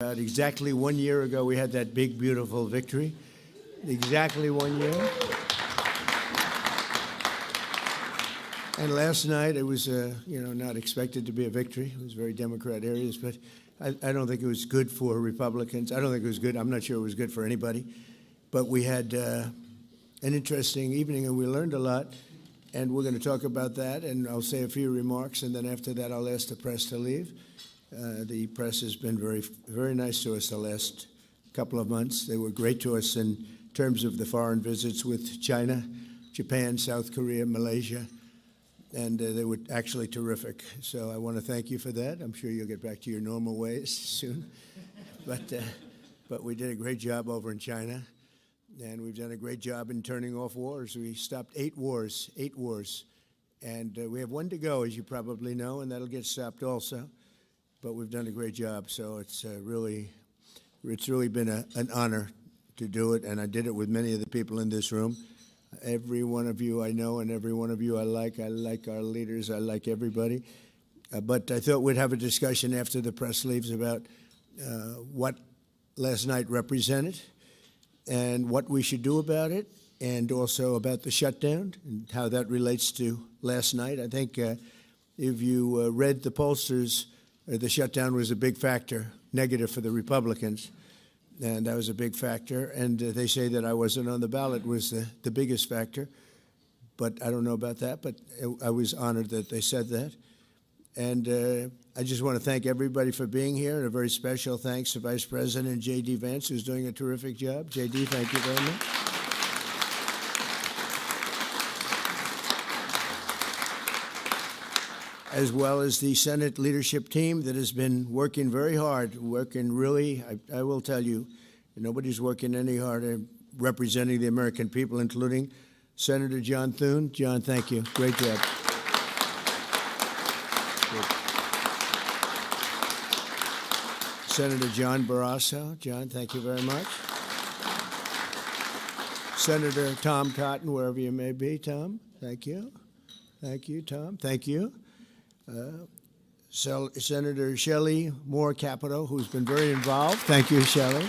about exactly 1 year ago, we had that big, beautiful victory. Exactly 1 year. And last night, it was, not expected to be a victory. It was very Democrat areas, but I don't think it was good for Republicans. I don't think it was good. I'm not sure it was good for anybody. But we had an interesting evening, and we learned a lot. And we're going to talk about that, and I'll say a few remarks, and then after that, I'll ask the press to leave. The press has been very, very nice to us the last couple of months. They were great to us in terms of the foreign visits with China, Japan, South Korea, Malaysia, and they were actually terrific. So I want to thank you for that. I'm sure you'll get back to your normal ways soon. But we did a great job over in China. And we've done a great job in turning off wars. We stopped 8 wars. And we have 1 to go, as you probably know, and that'll get stopped also. But we've done a great job, so it's really been an honor to do it, and I did it with many of the people in this room. Every one of you I know, and every one of you I like. I like our leaders. I like everybody. But I thought we'd have a discussion after the press leaves about what last night represented, and what we should do about it, and also about the shutdown and how that relates to last night. I think if you read the pollsters, the shutdown was a big factor, negative for the Republicans, and that was a big factor. And they say that I wasn't on the ballot was the biggest factor, but I don't know about that, but I was honored that they said that. And I just want to thank everybody for being here, and a very special thanks to Vice President J.D. Vance, who's doing a terrific job. J.D., thank you very much. As well as the Senate leadership team that has been working very hard, working really, I will tell you, nobody's working any harder representing the American people, including Senator John Thune. John, thank you. Great job. Senator John Barrasso. John, thank you very much. Senator Tom Cotton, wherever you may be. Tom, thank you. Thank you, Tom. Thank you. Senator Shelley Moore Capito, who's been very involved. Thank you, Shelley.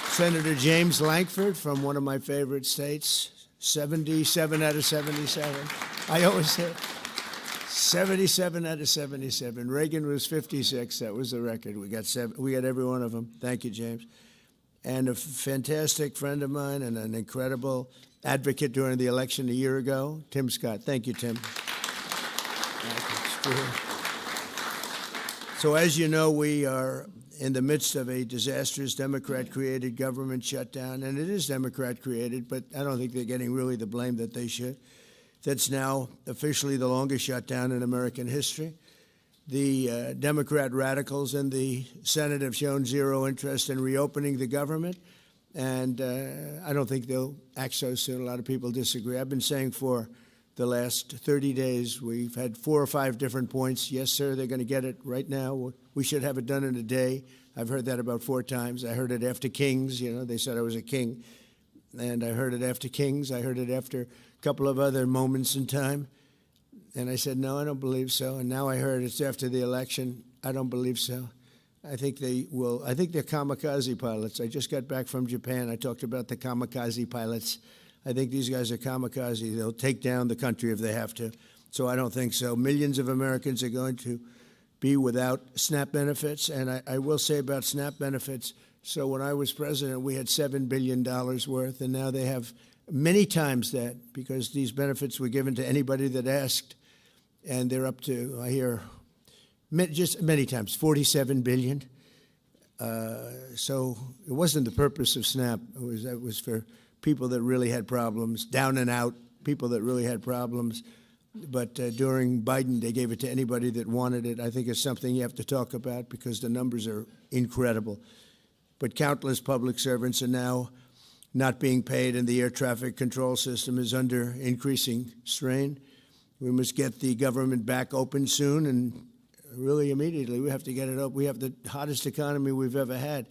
Senator James Lankford from one of my favorite states, 77 out of 77. I always say 77 out of 77. Reagan was 56. That was the record. We got every one of them. Thank you, James. And a fantastic friend of mine and an incredible advocate during the election a year ago, Tim Scott. Thank you, Tim. So as you know, we are in the midst of a disastrous Democrat-created government shutdown, and it is Democrat-created, but I don't think they're getting really the blame that they should. That's now officially the longest shutdown in American history. The Democrat radicals in the Senate have shown zero interest in reopening the government, and I don't think they'll act so soon. A lot of people disagree. I've been saying for the last 30 days, we've had 4 or 5 different points. Yes, sir, they're going to get it right now. We should have it done in a day. I've heard that about 4 times. I heard it after Kings. They said I was a king. And I heard it after Kings. I heard it after a couple of other moments in time. And I said, no, I don't believe so. And now I heard it's after the election. I don't believe so. I think they will. I think they're kamikaze pilots. I just got back from Japan. I talked about the kamikaze pilots. I think these guys are kamikaze. They'll take down the country if they have to. So I don't think so. Millions of Americans are going to be without SNAP benefits. And I will say about SNAP benefits, so when I was president, we had $7 billion worth, and now they have many times that, because these benefits were given to anybody that asked, and they're up to, I hear, just many times, $47 billion. So it wasn't the purpose of SNAP. It was for people that really had problems, down and out, people that really had problems. But during Biden, they gave it to anybody that wanted it. I think it's something you have to talk about because the numbers are incredible. But countless public servants are now not being paid, and the air traffic control system is under increasing strain. We must get the government back open soon, and really immediately. We have to get it up. We have the hottest economy we've ever had,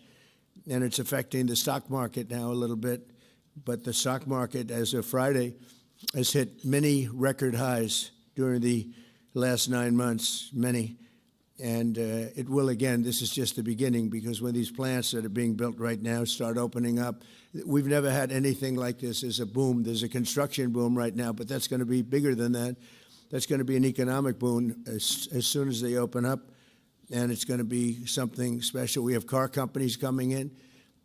and it's affecting the stock market now a little bit. But the stock market, as of Friday, has hit many record highs during the last 9 months, many. And it will, again, this is just the beginning, because when these plants that are being built right now start opening up, we've never had anything like this. There's a boom. There's a construction boom right now, but that's going to be bigger than that. That's going to be an economic boom as soon as they open up, and it's going to be something special. We have car companies coming in.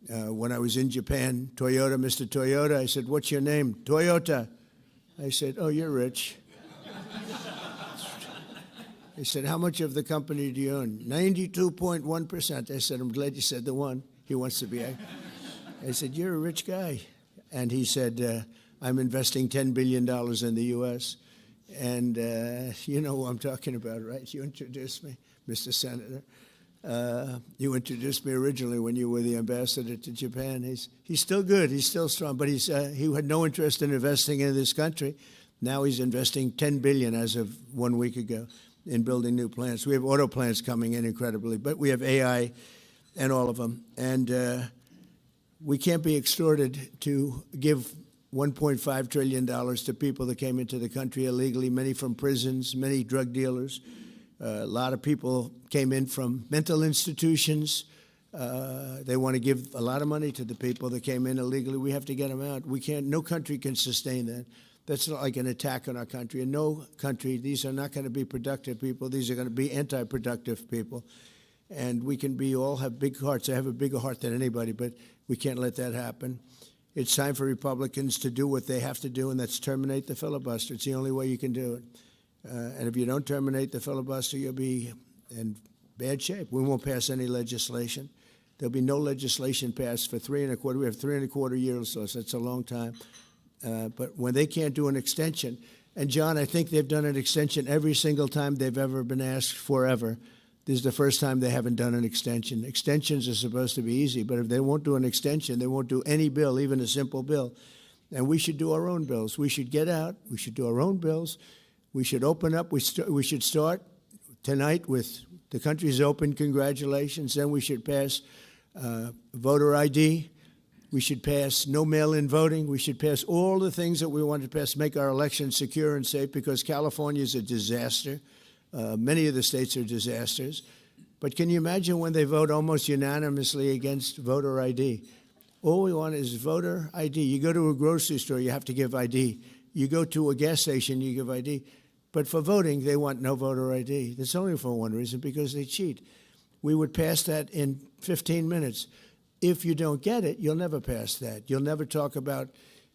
When I was in Japan, Toyota, Mr. Toyota, I said, "What's your name?" "Toyota." I said, "Oh, you're rich." He said, "How much of the company do you own?" 92.1%. I said, "I'm glad you said the one." He wants to be. I said, "You're a rich guy." And he said, "I'm investing $10 billion in the U.S." And you know who I'm talking about, right? You introduced me, Mr. Senator. You introduced me originally when you were the ambassador to Japan. He's still good. He's still strong. But he had no interest in investing in this country. Now he's investing $10 billion as of 1 week ago in building new plants. We have auto plants coming in incredibly, but we have AI and all of them. And we can't be extorted to give $1.5 trillion to people that came into the country illegally, many from prisons, many drug dealers. A lot of people came in from mental institutions. They want to give a lot of money to the people that came in illegally. We have to get them out. We can't, no country can sustain that. That's not like an attack on our country. In no country, these are not going to be productive people. These are going to be anti-productive people. And we can all have big hearts. I have a bigger heart than anybody, but we can't let that happen. It's time for Republicans to do what they have to do, and that's terminate the filibuster. It's the only way you can do it. And if you don't terminate the filibuster, you'll be in bad shape. We won't pass any legislation. There'll be no legislation passed for 3.25. We have 3.25 years, so that's a long time. But when they can't do an extension, and John, I think they've done an extension every single time they've ever been asked forever. This is the first time they haven't done an extension. Extensions are supposed to be easy, but if they won't do an extension, they won't do any bill, even a simple bill. And we should do our own bills. We should get out. We should do our own bills. We should open up. We should start tonight with the country's open. Congratulations. Then we should pass voter ID. We should pass no mail-in voting. We should pass all the things that we want to pass, make our elections secure and safe, because California is a disaster. Many of the states are disasters. But can you imagine when they vote almost unanimously against voter ID? All we want is voter ID. You go to a grocery store, you have to give ID. You go to a gas station, you give ID. But for voting, they want no voter ID. That's only for one reason, because they cheat. We would pass that in 15 minutes. If you don't get it, you'll never pass that. You'll never talk about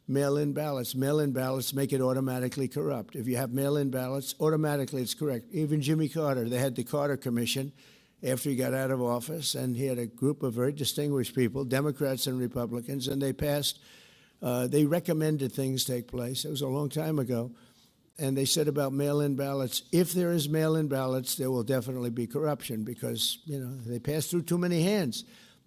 mail-in ballots. Mail-in ballots make it automatically corrupt. If you have mail-in ballots, automatically it's correct. Even Jimmy Carter, they had the Carter Commission after he got out of office, and he had a group of very distinguished people, Democrats and Republicans, and they passed, they recommended things take place. It was a long time ago. And they said about mail-in ballots, if there is mail-in ballots, there will definitely be corruption, because, they pass through too many hands.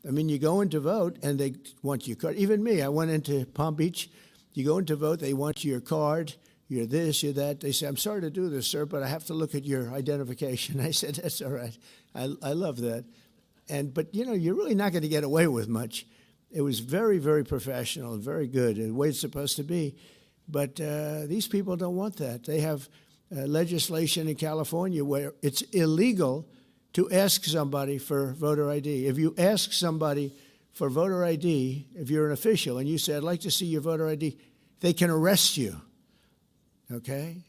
I mean, you go in to vote, and they want your card. Even me, I went into Palm Beach. You go in to vote, they want your card, you're this, you're that. They say, "I'm sorry to do this, sir, but I have to look at your identification." I said, "That's all right. I love that." But, you're really not going to get away with much. It was very, very professional and very good, the way it's supposed to be. But these people don't want that. They have legislation in California where it's illegal to ask somebody for voter ID. If you ask somebody for voter ID, if you're an official, and you say, "I'd like to see your voter ID," they can arrest you, okay?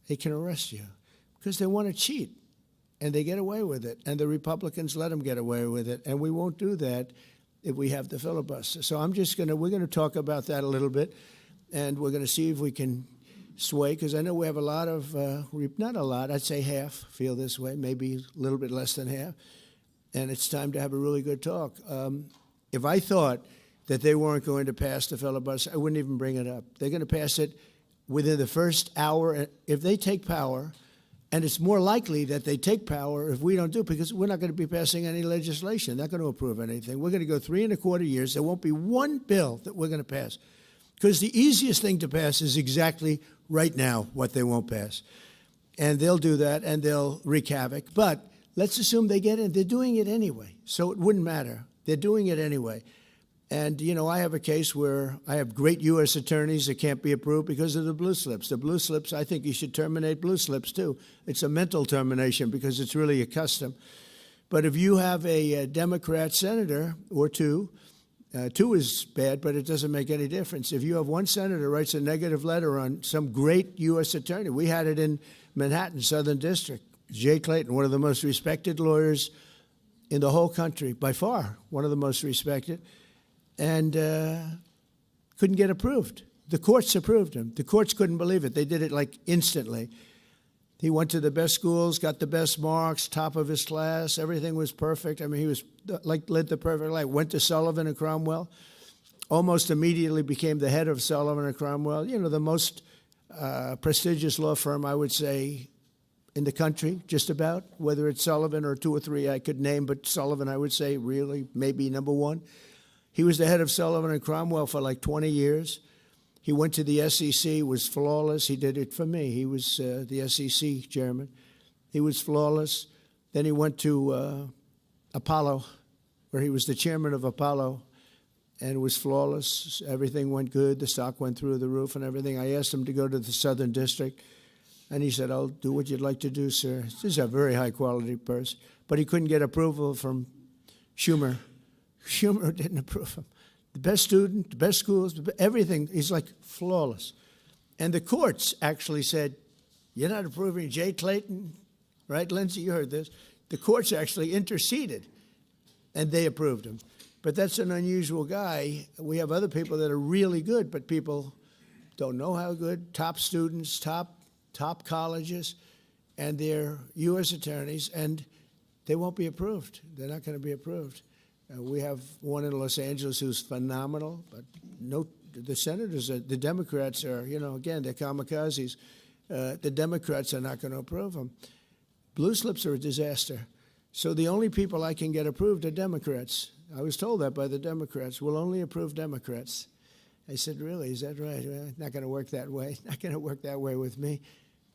They can arrest you because they want to cheat, and they get away with it, and the Republicans let them get away with it, and we won't do that if we have the filibuster. So we're going to talk about that a little bit, and we're going to see if we can sway, because I know we have a lot of, not a lot, I'd say half feel this way, maybe a little bit less than half, and it's time to have a really good talk. If I thought that they weren't going to pass the filibuster, I wouldn't even bring it up. They're going to pass it within the first hour. If they take power, and it's more likely that they take power if we don't do it, because we're not going to be passing any legislation. They're not going to approve anything. We're going to go 3.25 years. There won't be one bill that we're going to pass, because the easiest thing to pass is exactly right now what they won't pass. And they'll do that, and they'll wreak havoc. But let's assume they get in. They're doing it anyway, so it wouldn't matter. They're doing it anyway. And, you know, I have a case where I have great U.S. attorneys that can't be approved because of the blue slips. The blue slips, I think you should terminate blue slips, too. It's a mental termination because it's really a custom. But if you have a Democrat senator or two is bad, but it doesn't make any difference. If you have one senator writes a negative letter on some great U.S. attorney, we had it in Manhattan, Southern District, Jay Clayton, one of the most respected lawyers in the whole country, by far, one of the most respected, and couldn't get approved. The courts approved him. The courts couldn't believe it. They did it like instantly. He went to the best schools, got the best marks, top of his class. Everything was perfect. I mean, he was led the perfect life. Went to Sullivan and Cromwell. Almost immediately became the head of Sullivan and Cromwell. You know, the most prestigious law firm, I would say, in the country, just about. Whether it's Sullivan or two or three I could name, but Sullivan, I would say, really, maybe number one. He was the head of Sullivan and Cromwell for like 20 years. He went to the SEC, was flawless. He did it for me. He was the SEC chairman. He was flawless. Then he went to Apollo, where he was the chairman of Apollo, and was flawless. Everything went good. The stock went through the roof and everything. I asked him to go to the Southern District, and he said, "I'll do what you'd like to do, sir." This is a very high-quality person. But he couldn't get approval from Schumer. Schumer didn't approve him. The best student, the best schools, everything. He's like flawless. And the courts actually said, "You're not approving Jay Clayton," right, Lindsay? You heard this. The courts actually interceded, and they approved him. But that's an unusual guy. We have other people that are really good, but people don't know how good. Top students, top colleges, and they're U.S. attorneys, and they won't be approved. They're not going to be approved. We have one in Los Angeles who's phenomenal, but no, the senators, the Democrats are, you know, again, they're kamikazes. The Democrats are not going to approve them. Blue slips are a disaster. So the only people I can get approved are Democrats. I was told that by the Democrats. We'll only approve Democrats. I said, really, is that right? Well, not going to work that way. Not going to work that way with me.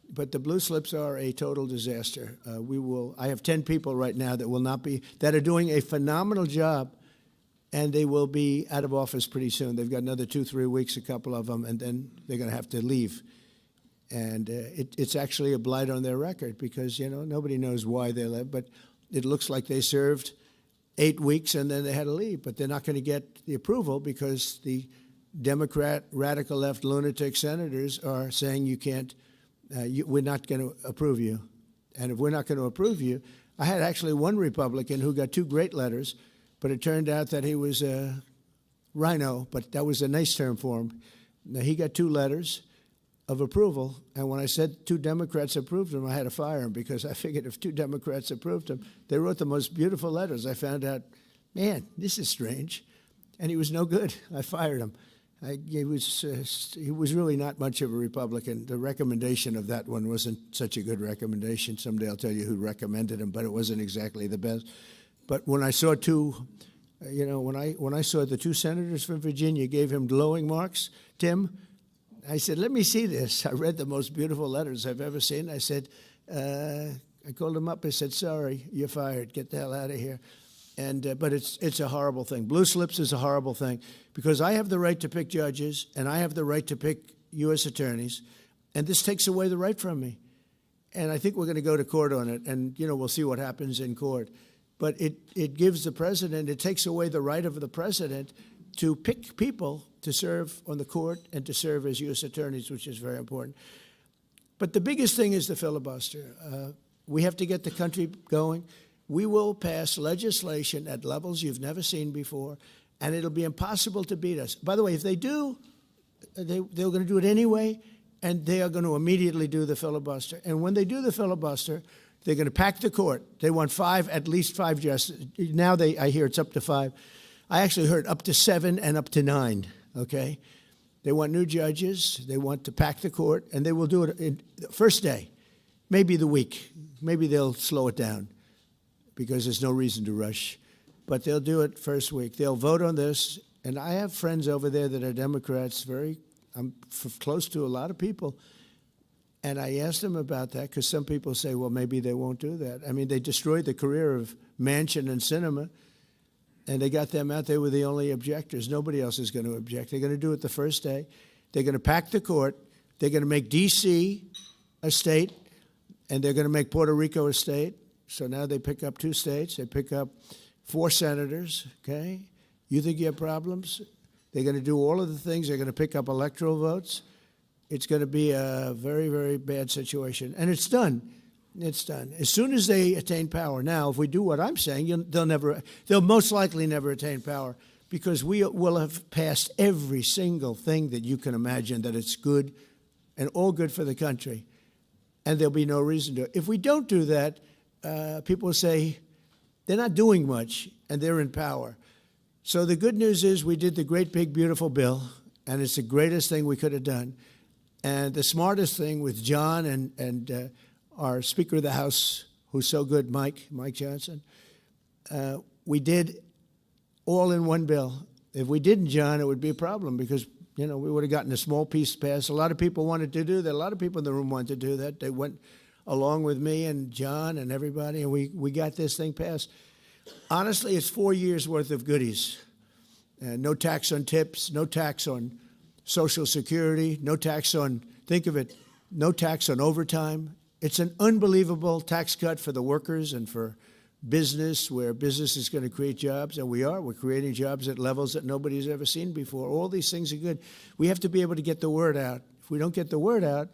But the blue slips are a total disaster. I have 10 people right now that are doing a phenomenal job, and they will be out of office pretty soon. They've got another 2-3 weeks, a couple of them, and then they're going to have to leave. And it's actually a blight on their record because, you know, nobody knows why they left, but it looks like they served 8 weeks and then they had to leave. But they're not going to get the approval because the Democrat, radical left lunatic senators are saying you can't, we're not going to approve you. And if we're not going to approve you, I had actually one Republican who got 2 great letters, but it turned out that he was a rhino, but that was a nice term for him. Now, he got 2 letters of approval, and when I said 2 Democrats approved him, I had to fire him because I figured if 2 Democrats approved him, they wrote the most beautiful letters. I found out, man, this is strange. And he was no good. I fired him. He was really not much of a Republican. The recommendation of that one wasn't such a good recommendation. Someday I'll tell you who recommended him, but it wasn't exactly the best. But when I saw when I saw the 2 senators from Virginia gave him glowing marks, Tim, I said, let me see this. I read the most beautiful letters I've ever seen. I said, I called him up. I said, sorry, you're fired. Get the hell out of here. But it's a horrible thing. Blue slips is a horrible thing because I have the right to pick judges and I have the right to pick U.S. attorneys, and this takes away the right from me. And I think we're going to go to court on it, and we'll see what happens in court. But it gives the president, it takes away the right of the president to pick people to serve on the court and to serve as U.S. attorneys, which is very important. But the biggest thing is the filibuster. We have to get the country going. We will pass legislation at levels you've never seen before, and it'll be impossible to beat us. By the way, if they do, they're going to do it anyway, and they are going to immediately do the filibuster. And when they do the filibuster, they're going to pack the court. They want at least 5 justices. Now I hear it's up to 5. I actually heard up to 7 and up to 9, okay? They want new judges. They want to pack the court, and they will do it in the first day, maybe the week. Maybe they'll slow it down, because there's no reason to rush. But they'll do it first week. They'll vote on this. And I have friends over there that are Democrats, I'm close to a lot of people. And I asked them about that because some people say, well, maybe they won't do that. I mean, they destroyed the career of Manchin and Sinema. And they got them out. They were the only objectors. Nobody else is going to object. They're going to do it the first day. They're going to pack the court. They're going to make D.C. a state, and they're going to make Puerto Rico a state. So now they pick up 2 states. They pick up 4 senators, okay? You think you have problems? They're going to do all of the things. They're going to pick up electoral votes. It's going to be a very, very bad situation. And it's done. It's done. As soon as they attain power. Now, if we do what I'm saying, they'll most likely never attain power, because we will have passed every single thing that you can imagine that it's good and all good for the country. And there'll be no reason to. If we don't do that, people will say they're not doing much and they're in power. So the good news is we did the great, big, beautiful bill, and it's the greatest thing we could have done. And the smartest thing with John and our Speaker of the House, who's so good, Mike Johnson, we did all in one bill. If we didn't, John, it would be a problem, because, we would have gotten a small piece passed. A lot of people wanted to do that. A lot of people in the room wanted to do that. They went along with me and John and everybody, and we got this thing passed. Honestly, it's 4 years' worth of goodies. No tax on tips, no tax on Social Security, no tax on, think of it, no tax on overtime. It's an unbelievable tax cut for the workers and for business, where business is going to create jobs, and we're creating jobs at levels that nobody's ever seen before. All these things are good. We have to be able to get the word out. If we don't get the word out,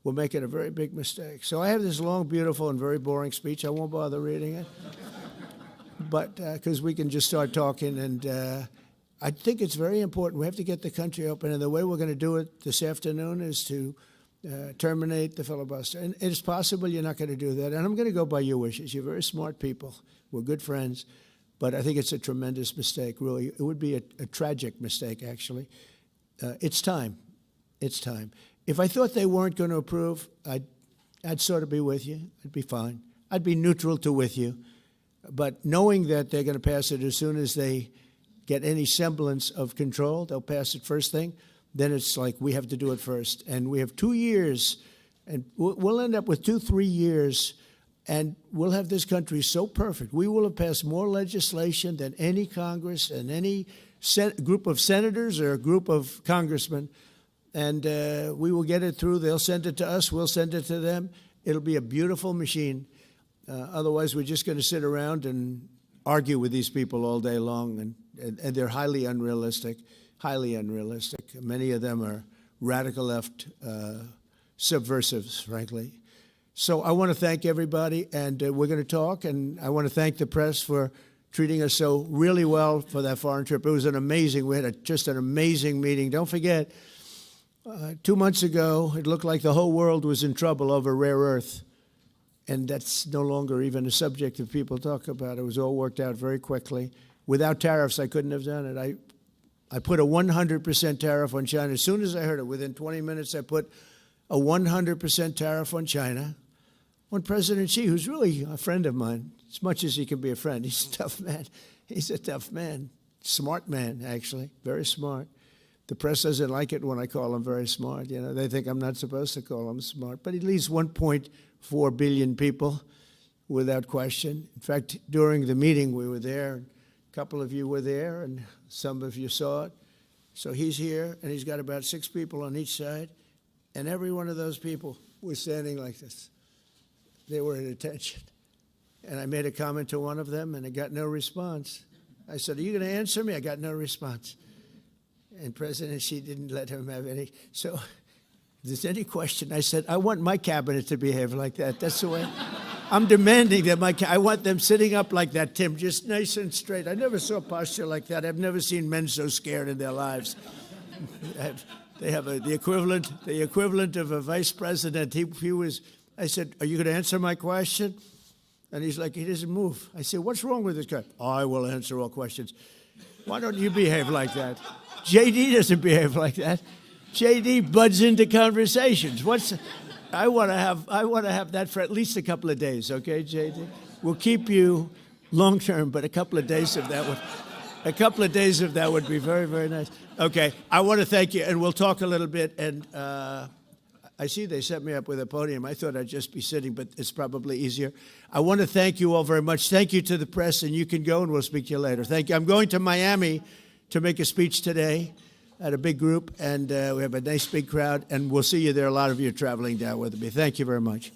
we're making a very big mistake. So I have this long, beautiful, and very boring speech. I won't bother reading it, but because we can just start talking. And I think it's very important. We have to get the country open, and the way we're going to do it this afternoon is to terminate the filibuster. And it's possible you're not going to do that. And I'm going to go by your wishes. You're very smart people. We're good friends. But I think it's a tremendous mistake, really. It would be a tragic mistake, actually. It's time. It's time. If I thought they weren't going to approve, I'd sort of be with you. I'd be fine. I'd be neutral to with you. But knowing that they're going to pass it as soon as they get any semblance of control, they'll pass it first thing. Then it's like we have to do it first. And we have 2 years, and we'll end up with 2-3 years, and we'll have this country so perfect. We will have passed more legislation than any Congress and any group of senators or a group of congressmen. And we will get it through. They'll send it to us. We'll send it to them. It'll be a beautiful machine. Otherwise, we're just going to sit around and argue with these people all day long, and they're highly unrealistic. Highly unrealistic. Many of them are radical left subversives, frankly. So I want to thank everybody, and we're going to talk, and I want to thank the press for treating us so really well for that foreign trip. It was we had just an amazing meeting. Don't forget, 2 months ago, it looked like the whole world was in trouble over rare earth, and that's no longer even a subject that people talk about. It was all worked out very quickly. Without tariffs, I couldn't have done it. I put a 100% tariff on China. As soon as I heard it, within 20 minutes, I put a 100% tariff on China, on President Xi, who's really a friend of mine, as much as he can be a friend. He's a tough man. He's a tough man. Smart man, actually, very smart. The press doesn't like it when I call him very smart. They think I'm not supposed to call him smart. But he leads 1.4 billion people without question. In fact, during the meeting, we were there. A couple of you were there, and some of you saw it. So he's here, and he's got about 6 people on each side, and every one of those people was standing like this. They were at attention. And I made a comment to one of them, and I got no response. I said, "Are you going to answer me?" I got no response. And President Xi didn't let him have any. So if there's any question, I said, I want my cabinet to behave like that. That's the way. I'm demanding that I want them sitting up like that, Tim, just nice and straight. I never saw posture like that. I've never seen men so scared in their lives. They have the equivalent of a vice president. He was. I said, "Are you going to answer my question?" And he's like, he doesn't move. I said, "What's wrong with this guy?" "I will answer all questions." Why don't you behave like that? JD doesn't behave like that. JD buds into conversations. I want to have that for at least a couple of days, okay, JD? We'll keep you long term, but a couple of days of that would be very, very nice. Okay, I want to thank you, and we'll talk a little bit. And I see they set me up with a podium. I thought I'd just be sitting, but it's probably easier. I want to thank you all very much. Thank you to the press, and you can go, and we'll speak to you later. Thank you. I'm going to Miami to make a speech today at a big group, and we have a nice big crowd, and we'll see you there. A lot of you are traveling down with me. Thank you very much.